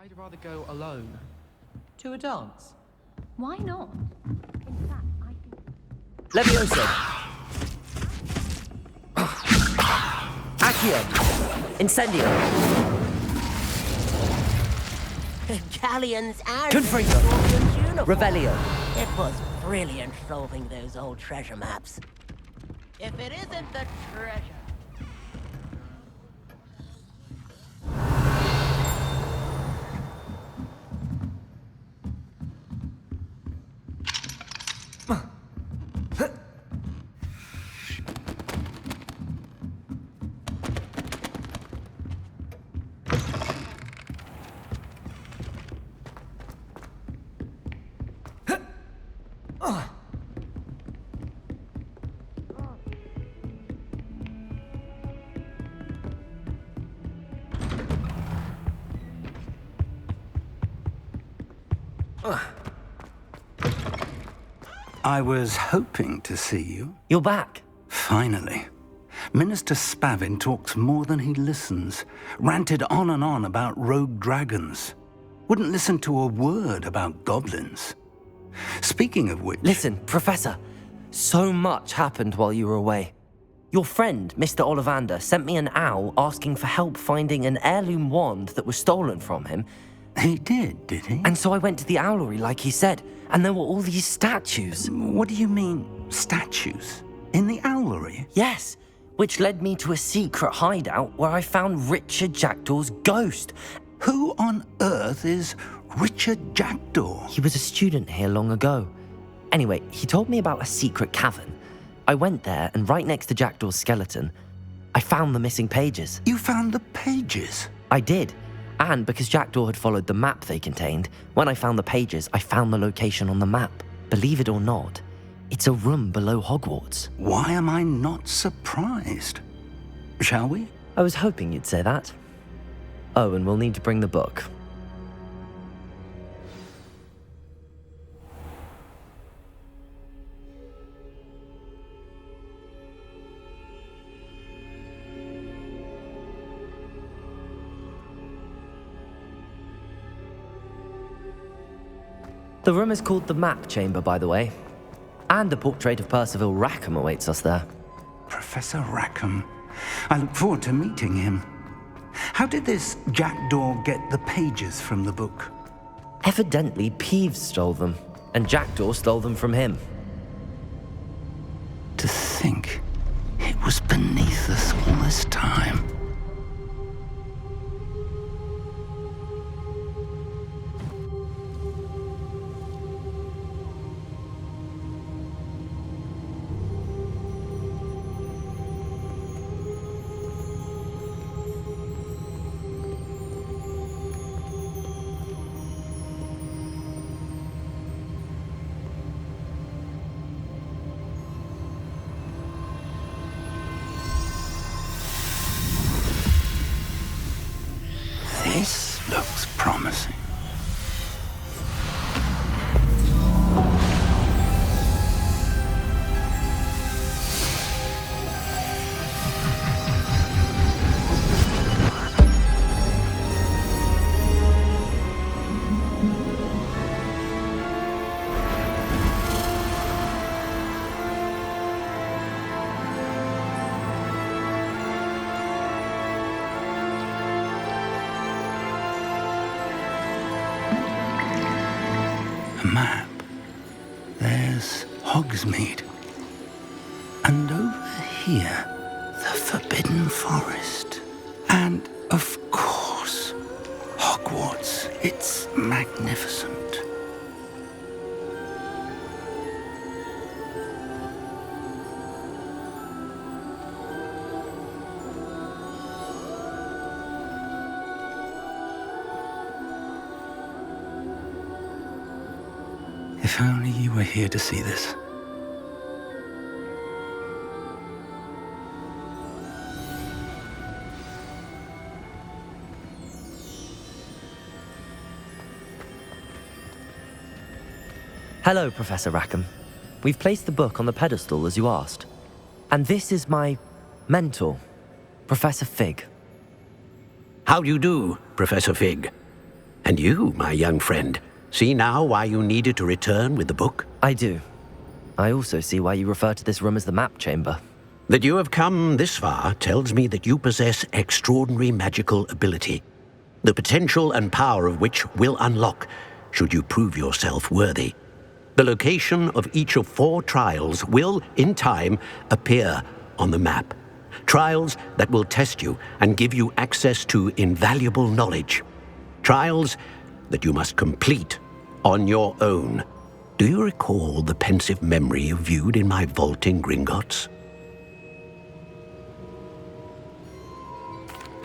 I'd rather go alone. To a dance? Why not? In fact, I think... Levioso. Accio. Incendio. Galleons and Confringo. Revelio. It was brilliant solving those old treasure maps. If it isn't the treasure. I was hoping to see you. You're back. Finally. Minister Spavin talks more than he listens. Ranted on and on about rogue dragons. Wouldn't listen to a word about goblins. Speaking of which... Listen, Professor. So much happened while you were away. Your friend, Mr. Ollivander, sent me an owl asking for help finding an heirloom wand that was stolen from him. He did he? And so I went to the owlery like he said, and there were all these statues. What do you mean, statues? In the owlery? Yes, which led me to a secret hideout where I found Richard Jackdaw's ghost. Who on earth is Richard Jackdaw? He was a student here long ago. Anyway, he told me about a secret cavern. I went there, and right next to Jackdaw's skeleton, I found the missing pages. You found the pages? I did. And because Jackdaw had followed the map they contained, when I found the pages, I found the location on the map. Believe it or not, it's a room below Hogwarts. Why am I not surprised? Shall we? I was hoping you'd say that. Oh, and we'll need to bring the book. The room is called the Map Chamber, by the way. And a portrait of Percival Rackham awaits us there. Professor Rackham. I look forward to meeting him. How did this Jackdaw get the pages from the book? Evidently, Peeves stole them, and Jackdaw stole them from him. To think it was beneath us all this time. This looks promising. A map. There's Hogsmeade. And over here, the Forbidden Forest. And, of course, Hogwarts. It's magnificent. If only you were here to see this. Hello, Professor Rackham. We've placed the book on the pedestal as you asked. And this is my mentor, Professor Fig. How do you do, Professor Fig? And you, my young friend, see now why you needed to return with the book? I do. I also see why you refer to this room as the map chamber. That you have come this far tells me that you possess extraordinary magical ability, the potential and power of which will unlock should you prove yourself worthy. The location of each of 4 trials will, in time, appear on the map. Trials that will test you and give you access to invaluable knowledge. Trials that you must complete on your own. Do you recall the pensive memory you viewed in my vault in Gringotts?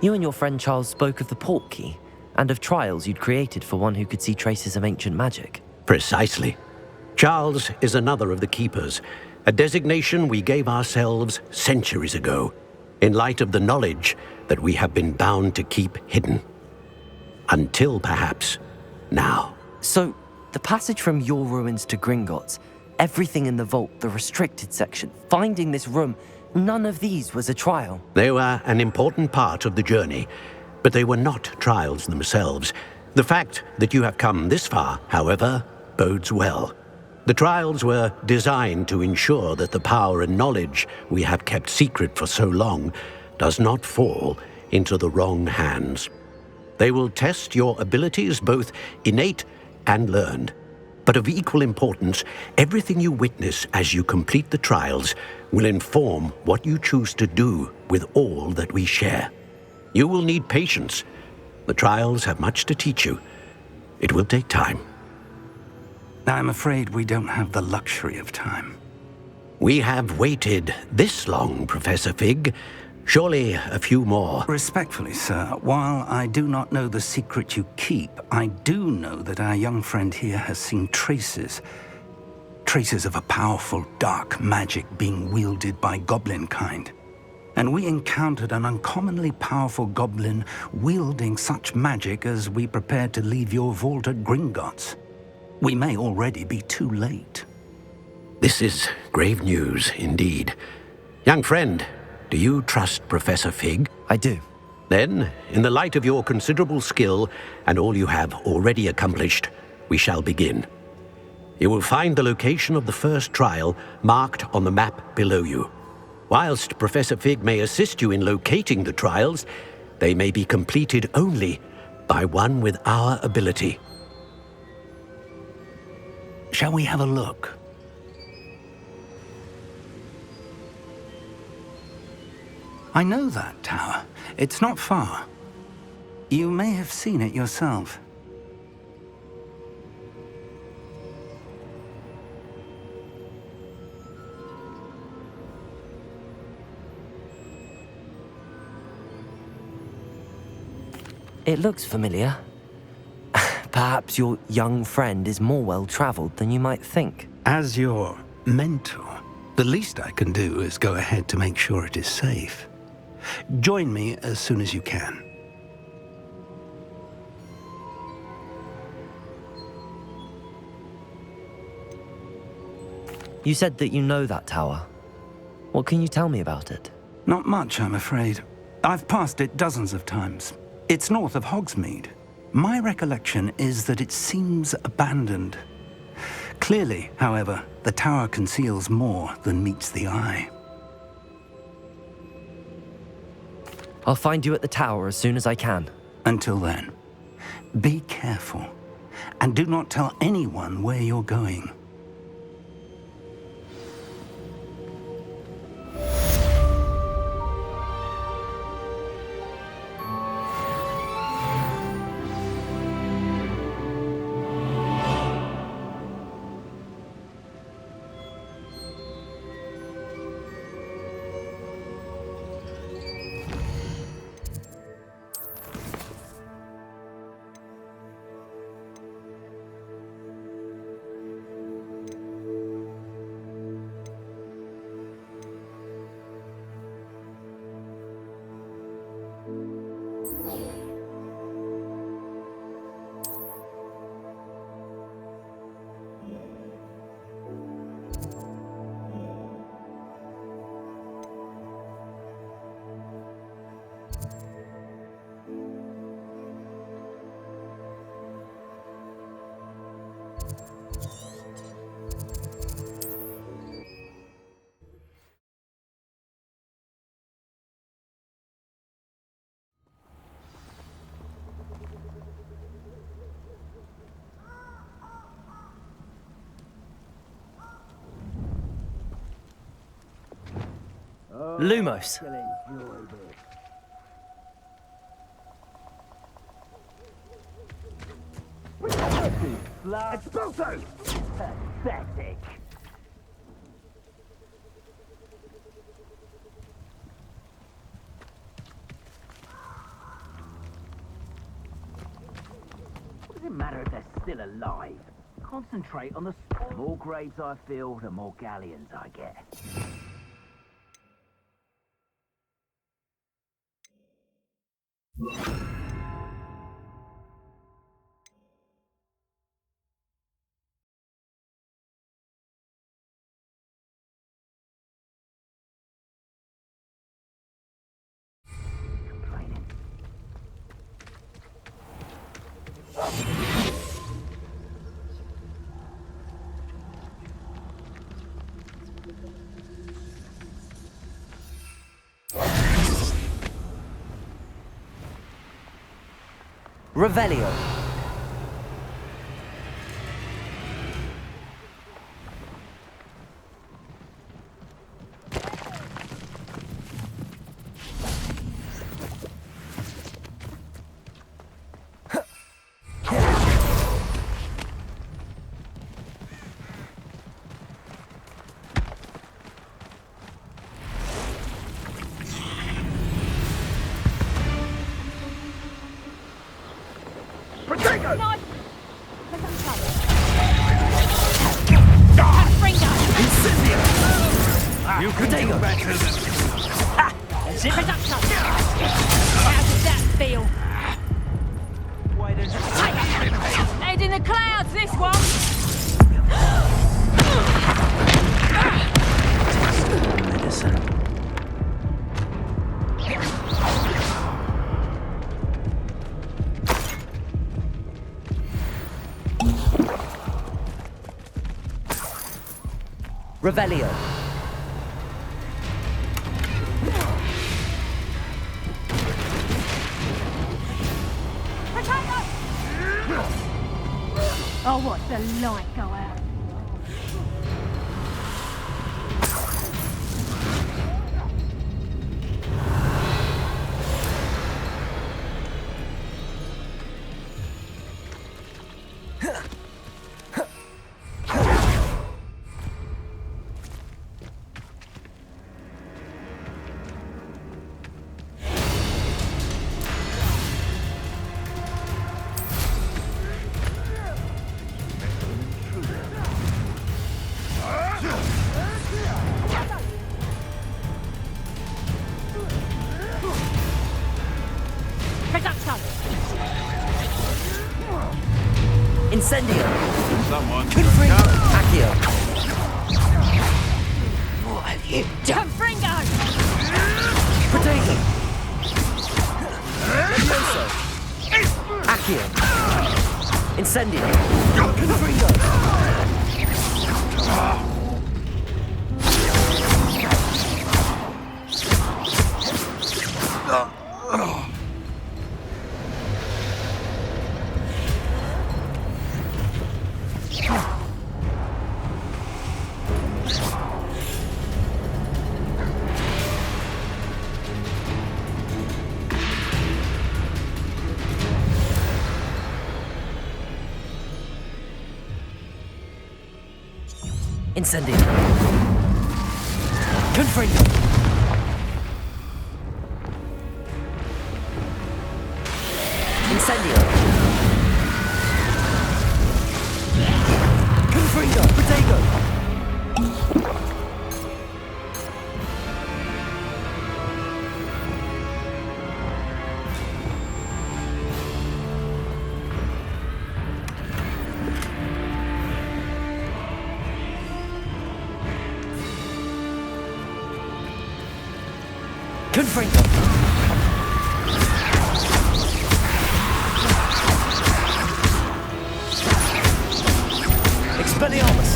You and your friend Charles spoke of the port key and of trials you'd created for one who could see traces of ancient magic. Precisely. Charles is another of the Keepers, a designation we gave ourselves centuries ago, in light of the knowledge that we have been bound to keep hidden. Until perhaps now. So, the passage from your ruins to Gringotts, everything in the vault, the restricted section, finding this room, none of these was a trial. They were an important part of the journey, but they were not trials themselves. The fact that you have come this far, however, bodes well. The trials were designed to ensure that the power and knowledge we have kept secret for so long does not fall into the wrong hands. They will test your abilities, both innate and learned. But of equal importance, everything you witness as you complete the trials will inform what you choose to do with all that we share. You will need patience. The trials have much to teach you. It will take time. I'm afraid we don't have the luxury of time. We have waited this long, Professor Fig. Surely a few more. Respectfully, sir, while I do not know the secret you keep, I do know that our young friend here has seen traces of a powerful dark magic being wielded by goblin kind. And we encountered an uncommonly powerful goblin wielding such magic as we prepared to leave your vault at Gringotts. We may already be too late. This is grave news indeed. Young friend, do you trust Professor Fig? I do. Then, in the light of your considerable skill and all you have already accomplished, we shall begin. You will find the location of the first trial marked on the map below you. Whilst Professor Fig may assist you in locating the trials, they may be completed only by one with our ability. Shall we have a look? I know that tower. It's not far. You may have seen it yourself. It looks familiar. Perhaps your young friend is more well-traveled than you might think. As your mentor, the least I can do is go ahead to make sure it is safe. Join me as soon as you can. You said that you know that tower. What can you tell me about it? Not much, I'm afraid. I've passed it dozens of times. It's north of Hogsmeade. My recollection is that it seems abandoned. Clearly, however, the tower conceals more than meets the eye. I'll find you at the tower as soon as I can. Until then, be careful, and do not tell anyone where you're going. Lumos. Expulso! Pathetic. What does it matter if they're still alive? Concentrate on the more graves I fill, the more galleons I get. Complaining. Revelio. You can do better than... Zip it up, son. How does that feel? Why does it... Head in the clouds, this one. Medicine. Revelio. Oh, watch the light go out. Incendio. Someone... Confringo. Accio. What have you done? Confringo! Protego. Levioso. Accio. Incendio. Confringo. Incendio. Confringo. Incendio. Confringo. Protego. Confringo. Expelliarmus.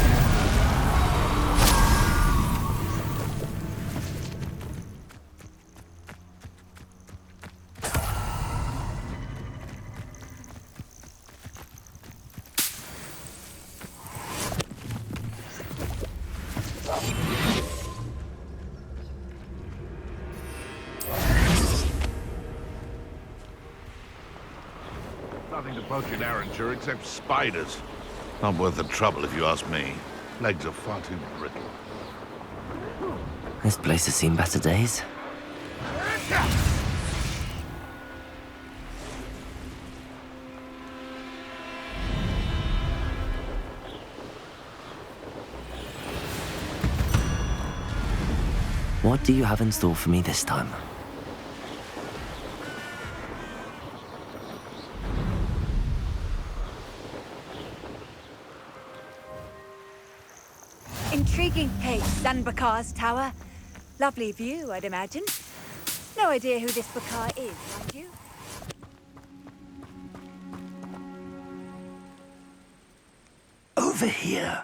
nothing to poke in Arranger except spiders. Not worth the trouble if you ask me. Legs are far too brittle. This place has seen better days. What do you have in store for me this time? Intriguing case, Sanbakar's tower. Lovely view, I'd imagine. No idea who this Bakar is, mind you. Over here.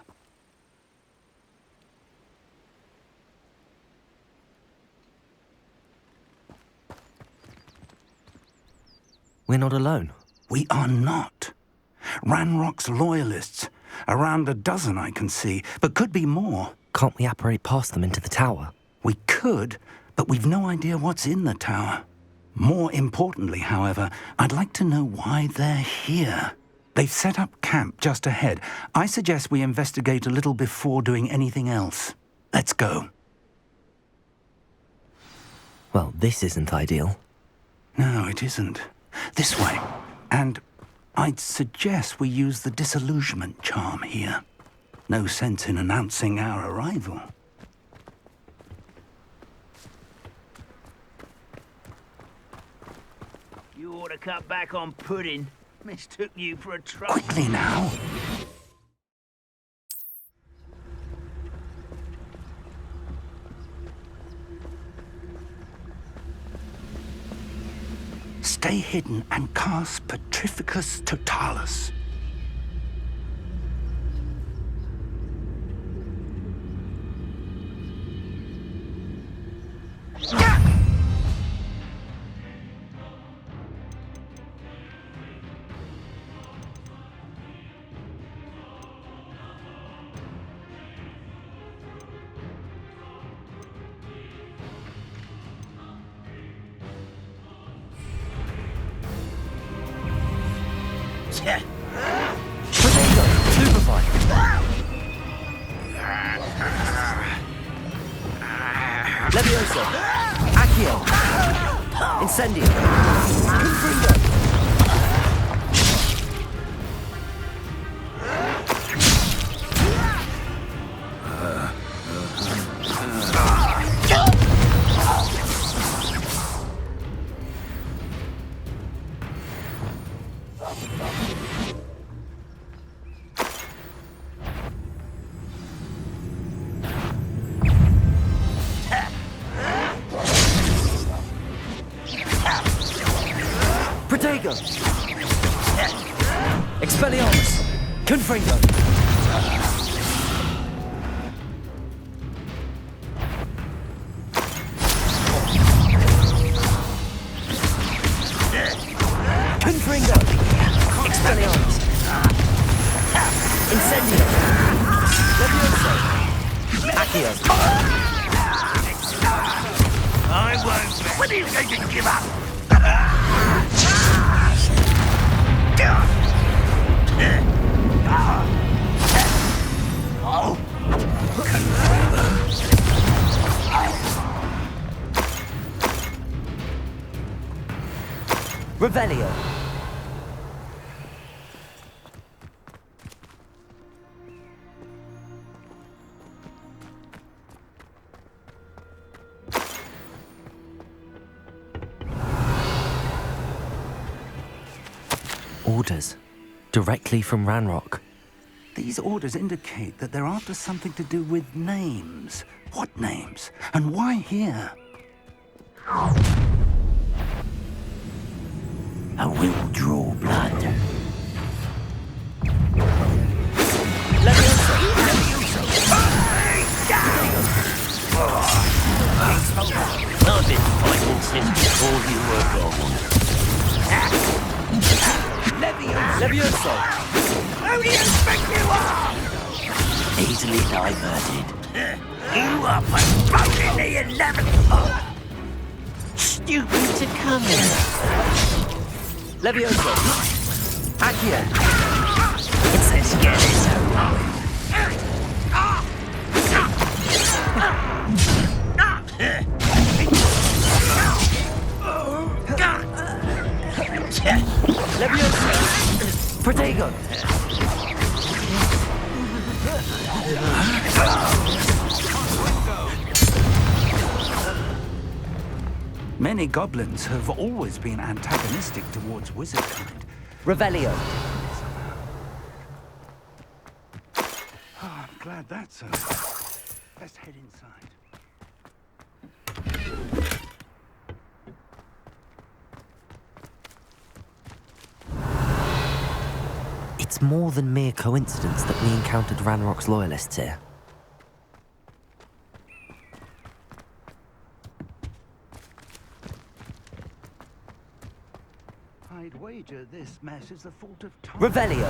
We're not alone. We are not. Ranrock's loyalists. Around a dozen I can see, but could be more. Can't we apparate past them into the tower? We could, but we've no idea what's in the tower. More importantly, however, I'd like to know why they're here. They've set up camp just ahead. I suggest we investigate a little before doing anything else. Let's go. Well, this isn't ideal. No, it isn't. This way. And I'd suggest we use the disillusionment charm here. No sense in announcing our arrival. You ought to cut back on pudding. Mistook you for a troll. Quickly now. Stay hidden and cast Petrificus Totalis. Levioso! Accio! Incendio! Confringo! Protego! Expelliarmus! Confringo! Confringo! Expelliarmus! Incendio! Levioso! Accio! I won't. When are you going to give up? Revelio! Orders. Directly from Ranrock. These orders indicate that they're after something to do with names. What names? And why here? I will draw blood. I've been fighting since before you were gone. Levioso! Who do you think you are? Easily diverted. You are promoting the 11th. Stupid to come here. Levioso! Accio! It's a skeleton. Leviosa! Protego! Many goblins have always been antagonistic towards wizardkind. Revelio! Oh, I'm glad that's over. Let's head inside. It's more than mere coincidence that we encountered Ranrock's loyalists here. I'd wager this mess is the fault of time. Revelio!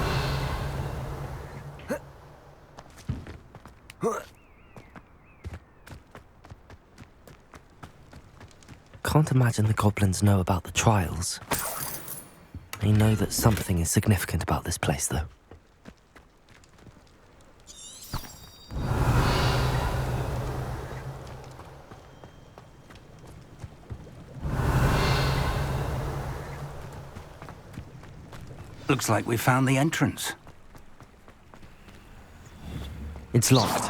Can't imagine the goblins know about the trials. They know that something is significant about this place, though. Looks like we found the entrance. It's locked.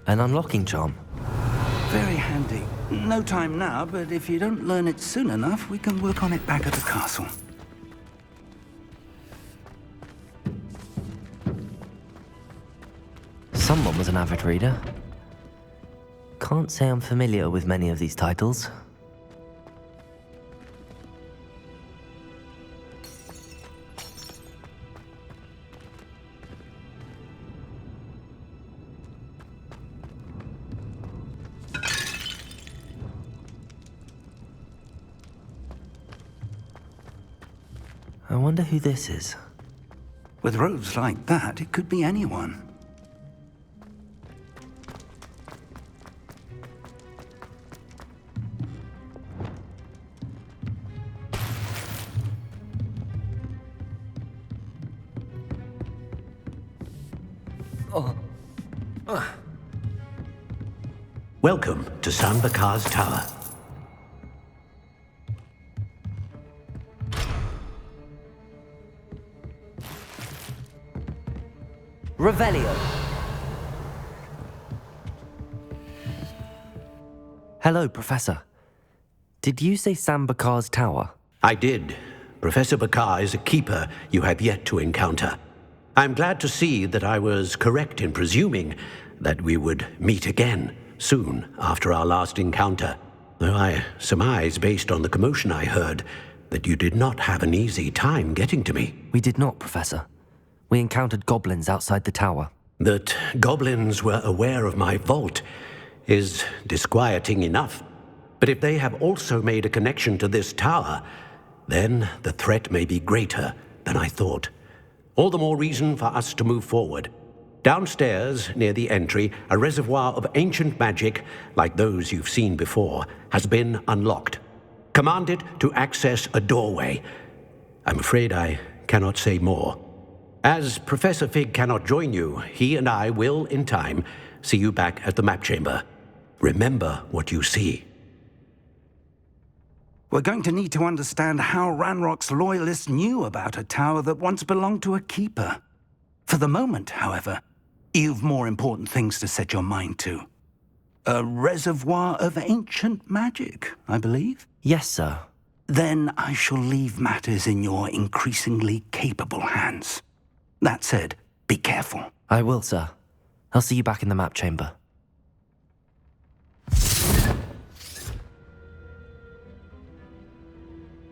An unlocking charm. Very handy. No time now, but if you don't learn it soon enough, we can work on it back at the castle. Someone was an avid reader. Can't say I'm familiar with many of these titles. I wonder who this is. With robes like that, it could be anyone. Welcome to Sanbakar's Tower. Revelio. Hello, Professor. Did you say Sanbakar's Tower? I did. Professor Bakar is a keeper you have yet to encounter. I'm glad to see that I was correct in presuming that we would meet again soon after our last encounter, though I surmise, based on the commotion I heard, that you did not have an easy time getting to me. We did not, Professor. We encountered goblins outside the tower. That goblins were aware of my vault is disquieting enough. But if they have also made a connection to this tower, then the threat may be greater than I thought. All the more reason for us to move forward. Downstairs, near the entry, a reservoir of ancient magic, like those you've seen before, has been unlocked. Command it to access a doorway. I'm afraid I cannot say more. As Professor Fig cannot join you, he and I will, in time, see you back at the map chamber. Remember what you see. We're going to need to understand how Ranrock's loyalists knew about a tower that once belonged to a keeper. For the moment, however, you've more important things to set your mind to. A reservoir of ancient magic, I believe? Yes, sir. Then I shall leave matters in your increasingly capable hands. That said, be careful. I will, sir. I'll see you back in the map chamber.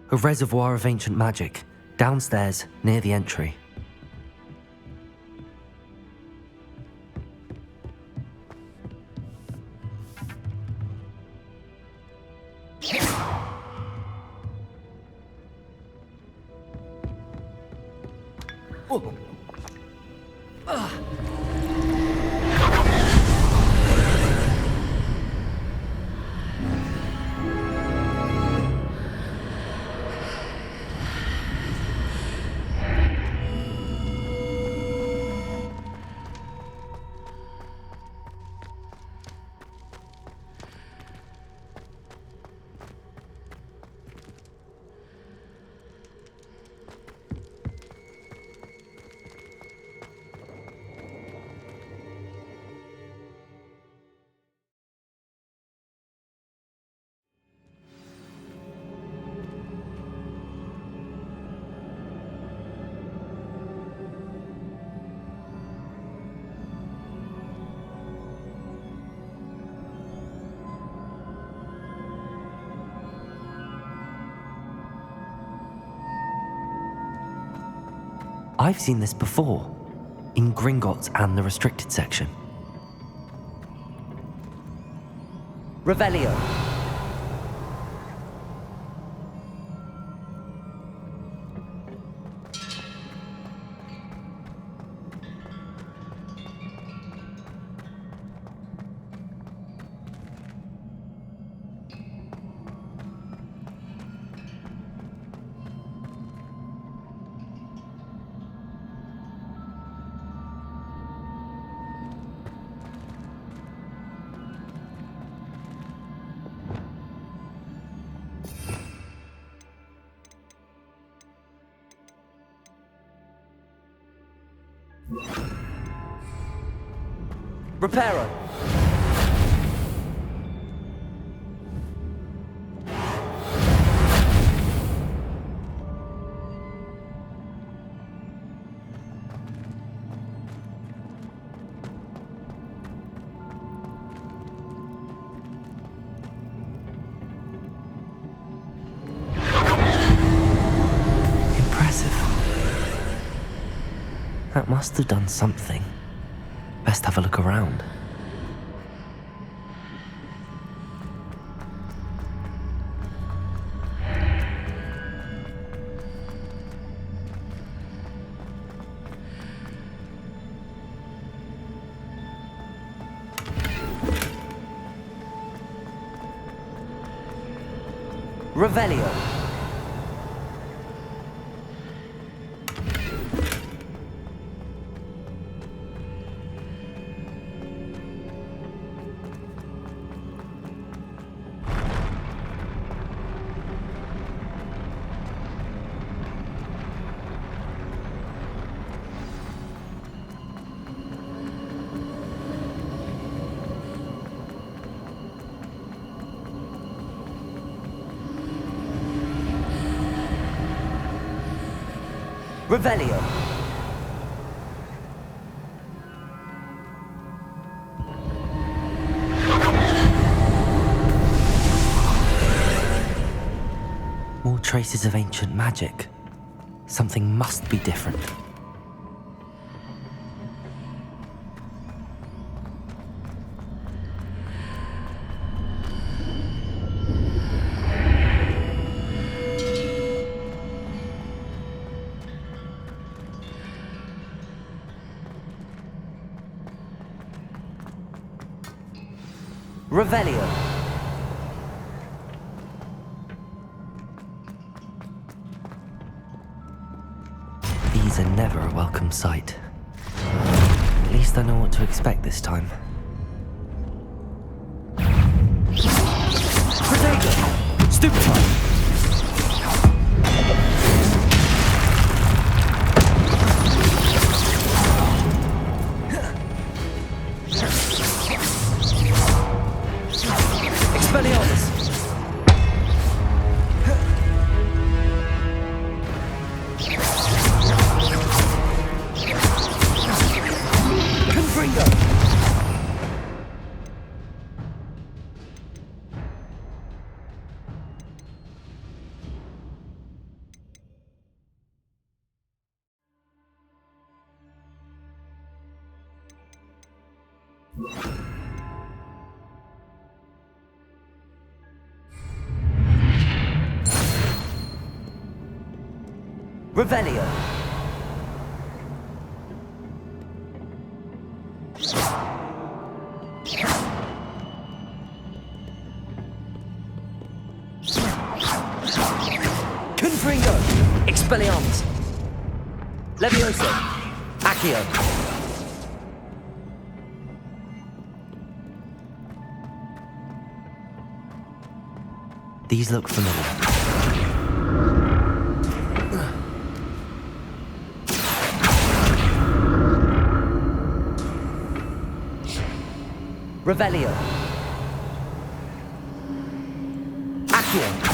A reservoir of ancient magic, downstairs, near the entry. I've seen this before, in Gringotts and the restricted section. Revelio. Reparo. Impressive. That must have done something. Best have a look around. Revelio. Revelio. More traces of ancient magic. Something must be different. Revelio. These are never a welcome sight. At least I know what to expect this time. Protego! Stupefy! Revelio. Confringo. Expelliarmus. Levioso. Accio. These look familiar. Revelio. Accio.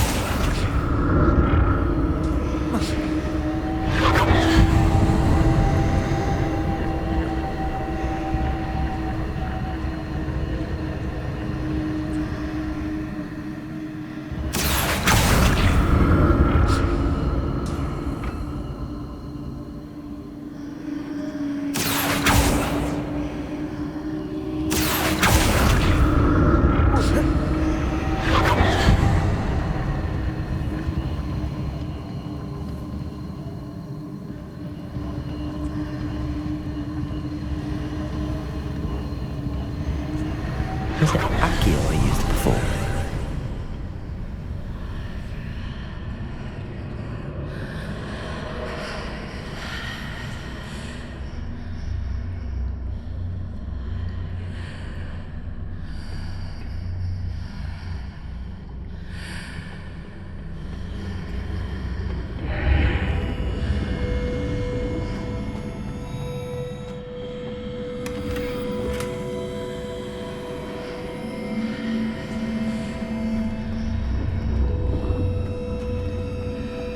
video I used before.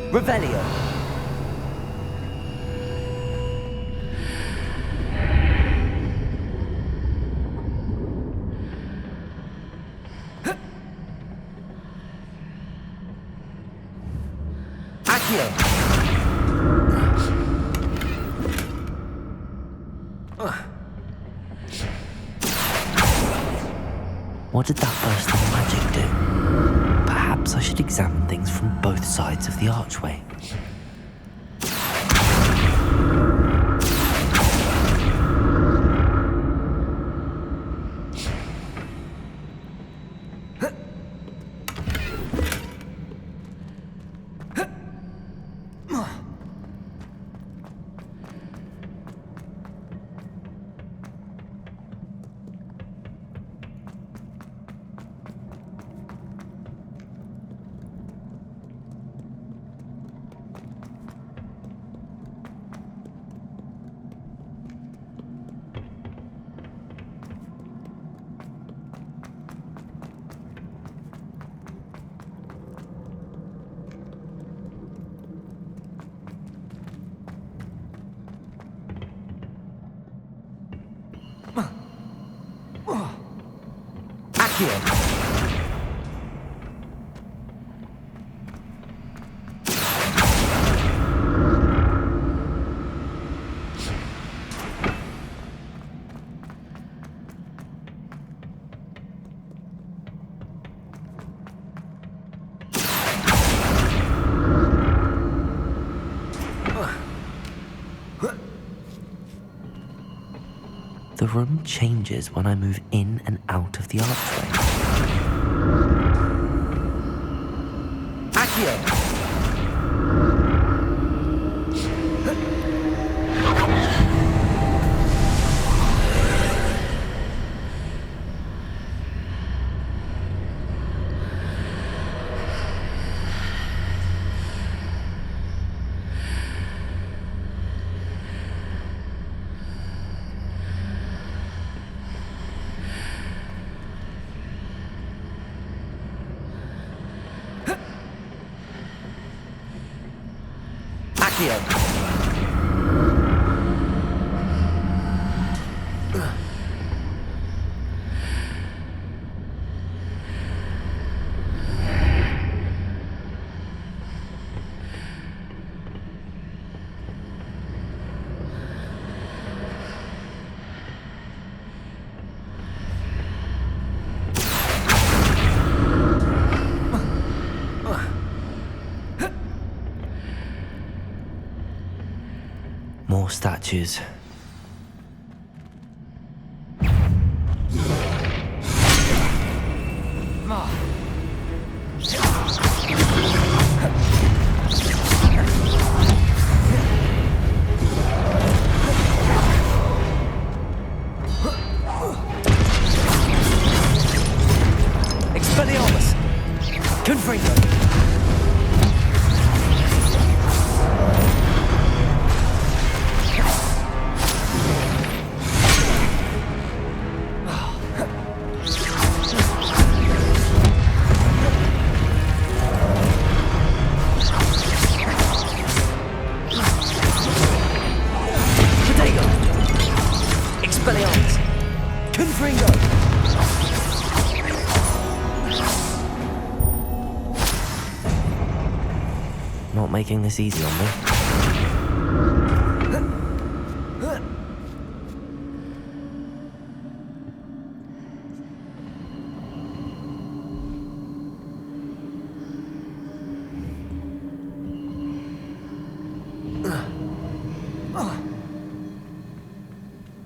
Revelio. Accio. What did that burst of magic do? Perhaps I should examine things from both sides of the archway. Accio. The room changes when I move in and out of the archway. Accio! Accio! More statues. Expelliarmus! Confringo! Expelliarmus! Confringo! Not making this easy on me.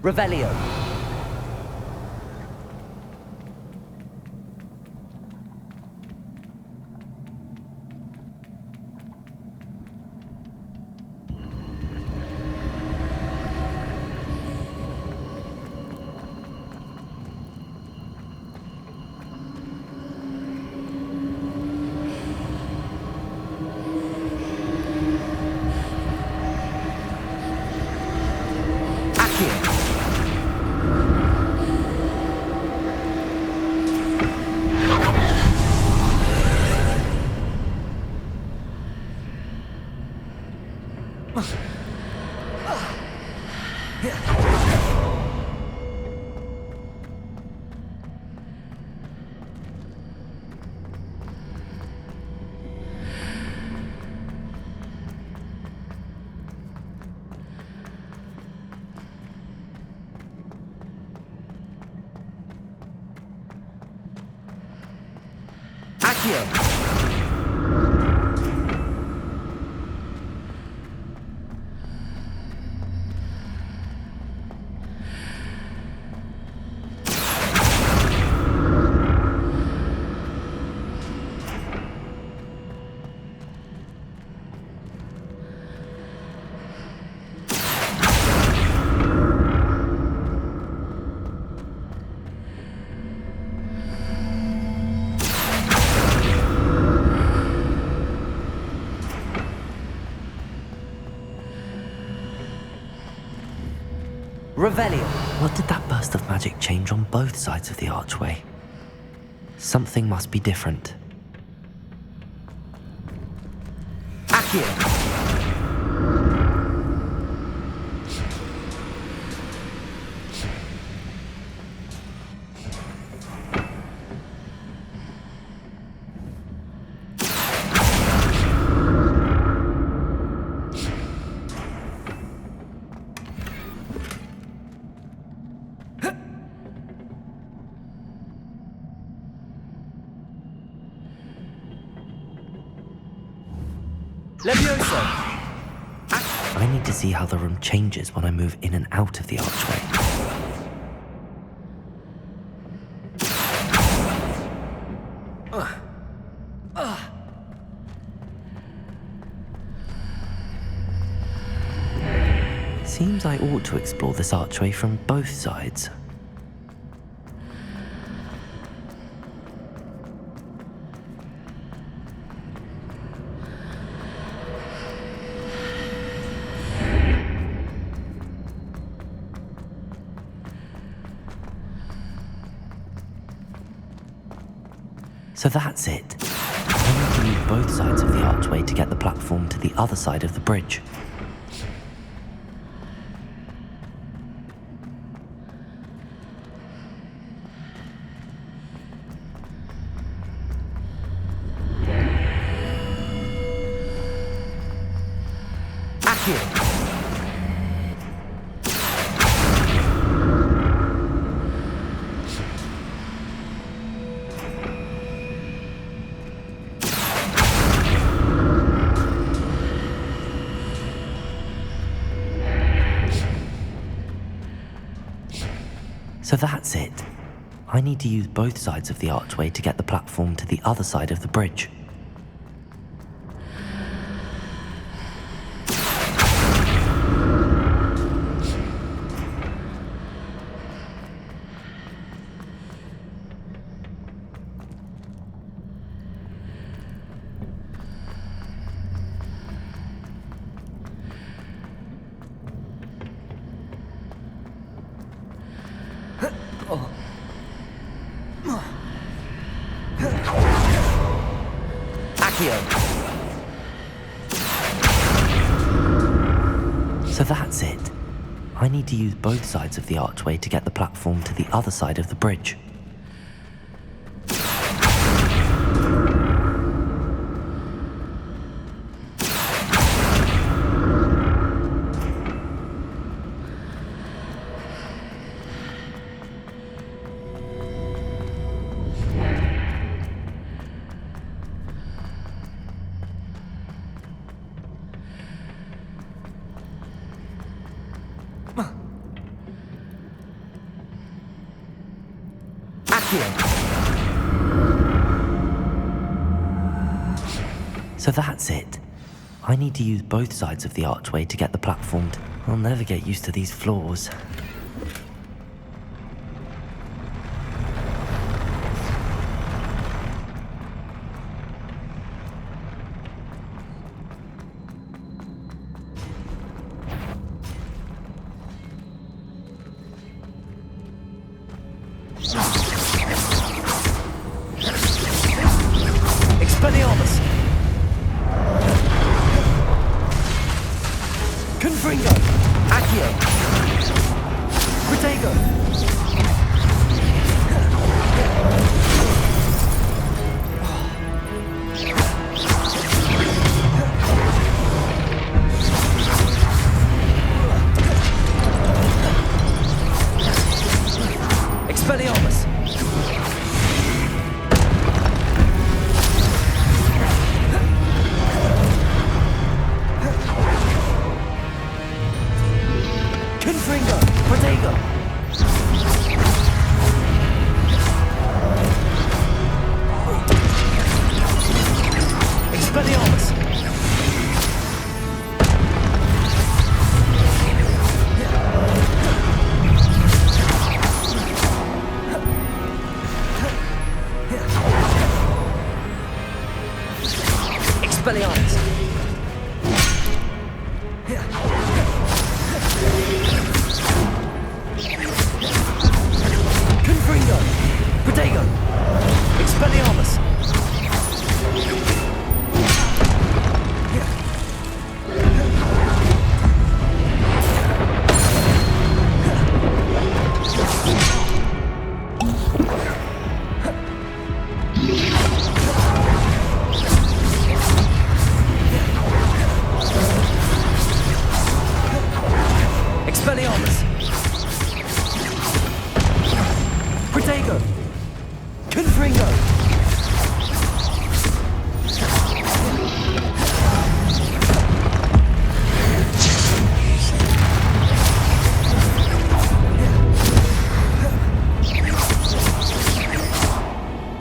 Revelio. Accio! Revelio! What did that burst of magic change on both sides of the archway? Something must be different. Accio! Levioso! I need to see how the room changes when I move in and out of the archway. Seems I ought to explore this archway from both sides. So that's it. I need to use both sides of the archway to get the platform to the other side of the bridge. Accio! So that's it. I need to use both sides of the archway to get the platform to the other side of the bridge. So that's it. I need to use both sides of the archway to get the platform to the other side of the bridge. So that's it. I need to use both sides of the archway to get the platform to... I'll never get used to these floors. Expelliarmus! Confringo! Accio! Expelliarmus! Confringo! Protego! Expelliarmus! Expelliarmus! Protego! Confringo!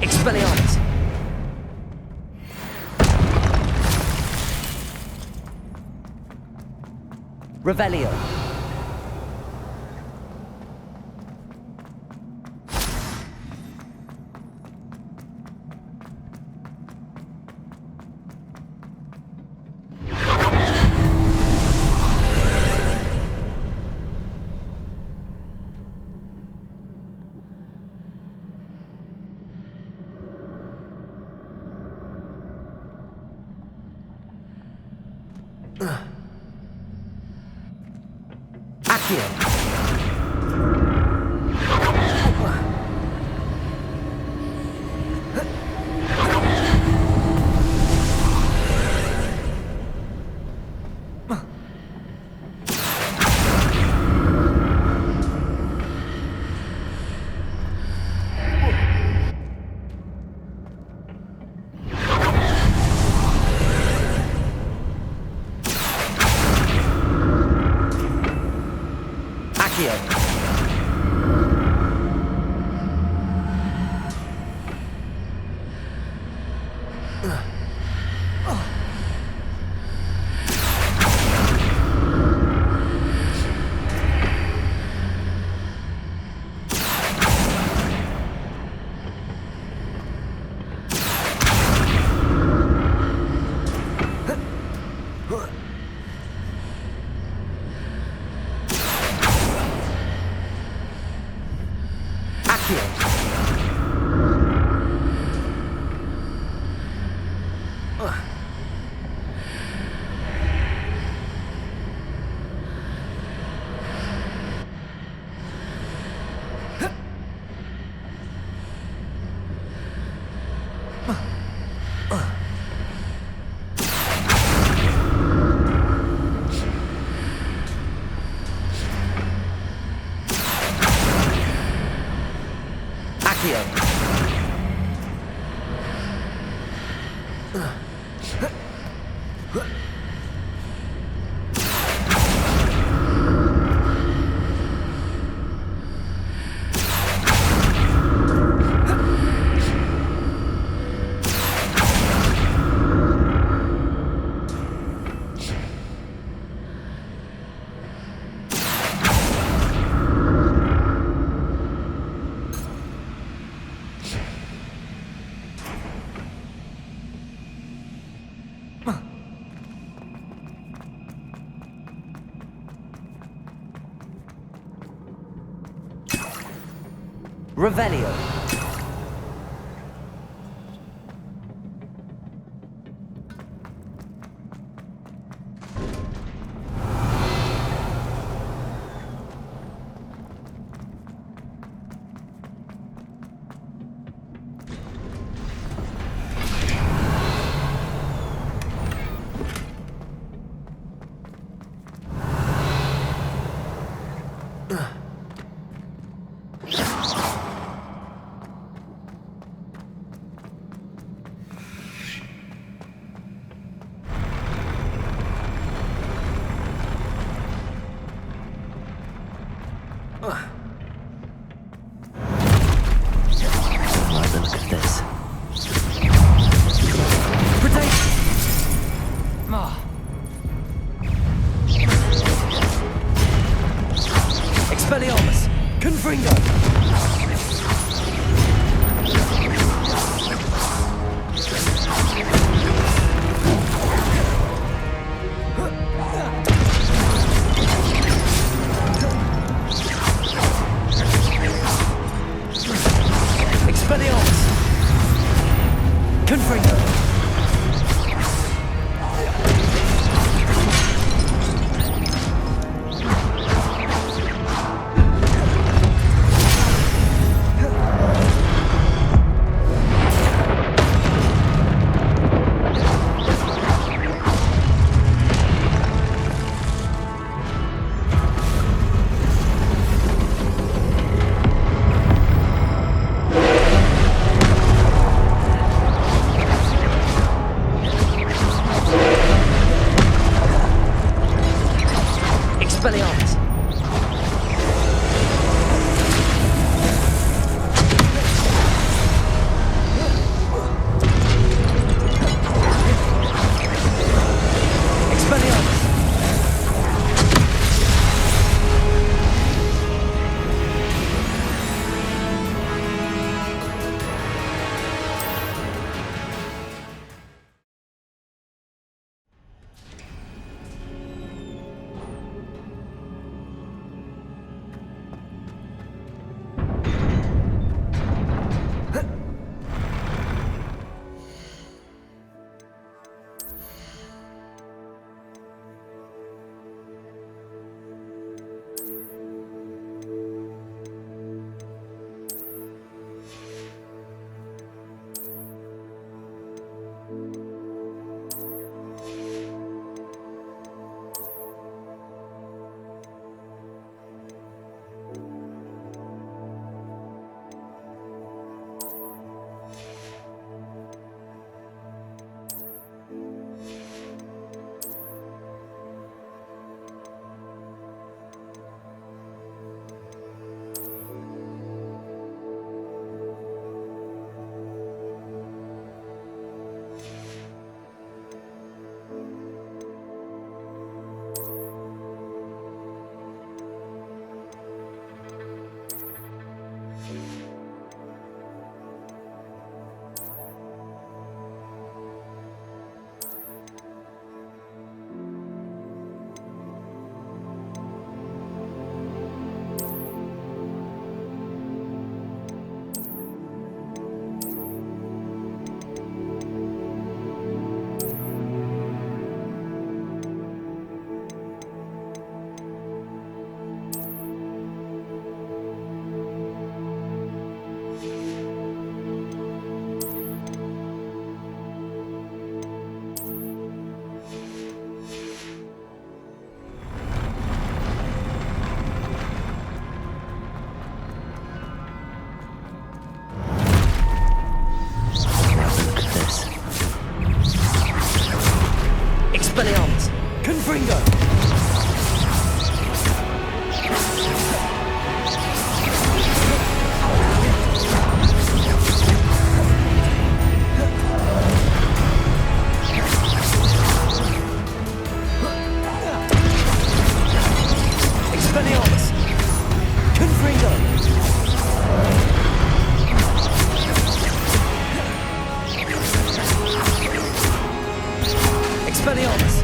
Expelliarmus! Revelio! Accio! Accio! Revelio. Confringo! Expelliarmus! Expelliarmus! Expelliarmus! Confringo! Expelliarmus! Confringo! Expelliarmus!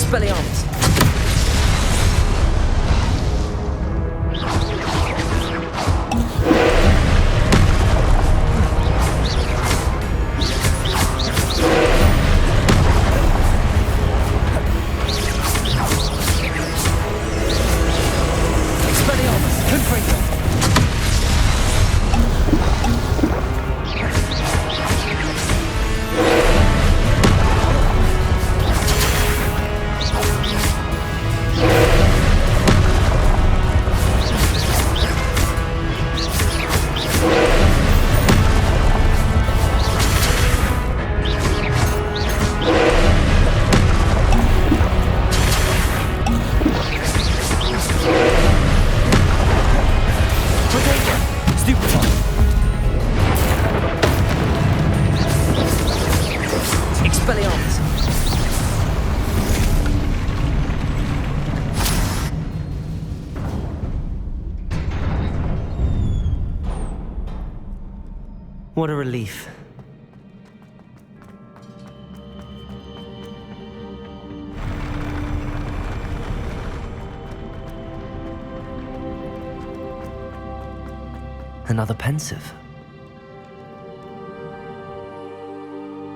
Expelliarmus! Expelliarmus! Confringo! Expelliarmus! What a relief. Another pensive.